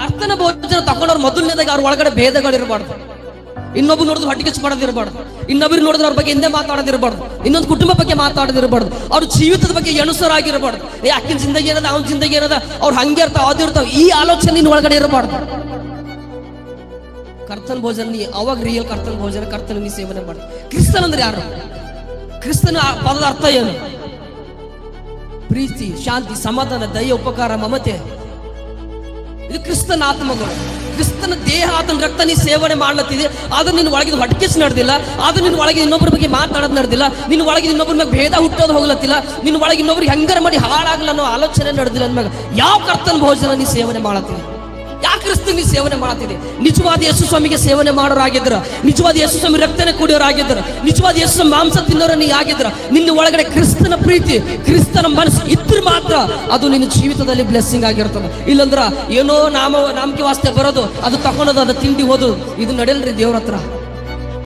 ಕರ್ತನ ಭೋಜನ ತಗೊಂಡವ್ರು ಮೊದಲನೇದಾಗಿ ಅವ್ರ ಒಳಗಡೆ ಭೇದಗಳಿರಬಾರ್ದು. ಇನ್ನೊಬ್ಬ ನೋಡಿದ್ರೆ ಹೊಟ್ಟಿಗೆ ಮಾಡೋದಿರಬಾರ್ದು, ಇನ್ನೊಬ್ರು ನೋಡಿದ್ರೆ ಅವ್ರ ಬಗ್ಗೆ ಹಿಂದೆ ಮಾತಾಡೋದಿರಬಾರ್ದು, ಇನ್ನೊಂದು ಕುಟುಂಬ ಬಗ್ಗೆ ಮಾತಾಡೋದಿರಬಾರ್ದು, ಅವ್ರ ಜೀವಿತದ ಬಗ್ಗೆ ಎಣಸರಾಗಿರಬಾರ್ದು. ಅಕ್ಕಿನ ಜಿಂದಗಿ ಏನದ, ಅವ್ನ ಜಿಂದಗಿ ಏನದ, ಅವ್ರು ಹಂಗೆ ಇರ್ತಾವ ಅದಿರ್ತಾವ, ಈ ಆಲೋಚನೆ ನಿನ್ನ ಒಳಗಡೆ ಇರಬಾರ್ದು. ಕರ್ತನ ಭೋಜನ ನೀ ಅವಾಗ ರಿಯಲ್ ಕರ್ತನ ಭೋಜನ, ಕರ್ತನ ನೀ ಸೇವನೆ ಮಾಡ್ತೀವಿ. ಕ್ರಿಸ್ತನ್ ಅಂದ್ರೆ ಯಾರು? ಕ್ರಿಸ್ತನ ಪದದ ಅರ್ಥ ಏನು? ಪ್ರೀತಿ, ಶಾಂತಿ, ಸಮಾಧಾನ, ದಯೆ, ಉಪಕಾರ, ಮಮತೆ. ಇದು ಕ್ರಿಸ್ತನ ಆತ್ಮಗಳು, ಕ್ರಿಸ್ತನ ದೇಹ, ಆತನ ರಕ್ತ ನೀ ಸೇವನೆ ಮಾಡ್ಲತ್ತಿದೆ. ಆದ್ರೆ ನಿನ್ನ ಒಳಗಿದ ಹೊಟ್ಟೆಕಿಸ್ ನಡೆದಿಲ್ಲ, ಆದ್ರೆ ನಿನ್ನ ಒಳಗೆ ಇನ್ನೊಬ್ಬರ ಬಗ್ಗೆ ಮಾತಾಡೋದು ನಡೆದಿಲ್ಲ, ನಿನ್ನ ಒಳಗೆ ಇನ್ನೊಬ್ಬರ ಮೇಲೆ ಭೇದ ಹುಟ್ಟೋದು ಹೋಗ್ಲತ್ತಿಲ್ಲ, ನಿನ್ನ ಒಳಗೆ ಇನ್ನೊಬ್ರಿಗೆ ಹೆಂಗಾರ ಮಾಡಿ ಹಾಳಾಗ್ಲ ಅನ್ನೋ ಆಲೋಚನೆ ನಡೆದಿಲ್ಲ. ಅಂದ್ಮ್ಯಾಗ ಯಾವ ಕರ್ತನ ಭೋಜನ ನೀ ಸೇವನೆ ಮಾಡತ್ತೀವಿ? ಯಾಕೆ ಕ್ರಿಸ್ತನ ನೀ ಸೇವನೆ ಮಾಡತ್ತೀರಿ? ನಿಜವಾದ ಯೇಸು ಸ್ವಾಮಿಗೆ ಸೇವನೆ ಮಾಡೋರಾಗಿದ್ರ, ನಿಜವಾದ ಯೇಸು ಸ್ವಾಮಿ ರಕ್ತನ ಕುಡಿಯೋರಾಗಿದ್ರ, ನಿಜವಾದ ಯೇಸು ಮಾಂಸ ತಿನ್ನೋರ ನೀ ಆಗಿದ್ರ, ನಿನ್ನ ಒಳಗಡೆ ಕ್ರಿಸ್ತನ ಪ್ರೀತಿ, ಕ್ರಿಸ್ತನ ಮನಸ್ಸು ಇದ್ರ ಮಾತ್ರ ಅದು ನಿನ್ನ ಜೀವಿತದಲ್ಲಿ ಬ್ಲೆಸ್ಸಿಂಗ್ ಆಗಿರ್ತದೆ. ಇಲ್ಲಂದ್ರ ಏನೋ ನಾಮಕೆ ವಾಸ್ತೆ ಬರೋದು, ಅದು ತಗೊಳೋದು, ಅದು ತಿಂಡಿ ಓದೋದು, ಇದು ನಡೆಯಲ್ರಿ ದೇವ್ರ ಹತ್ರ.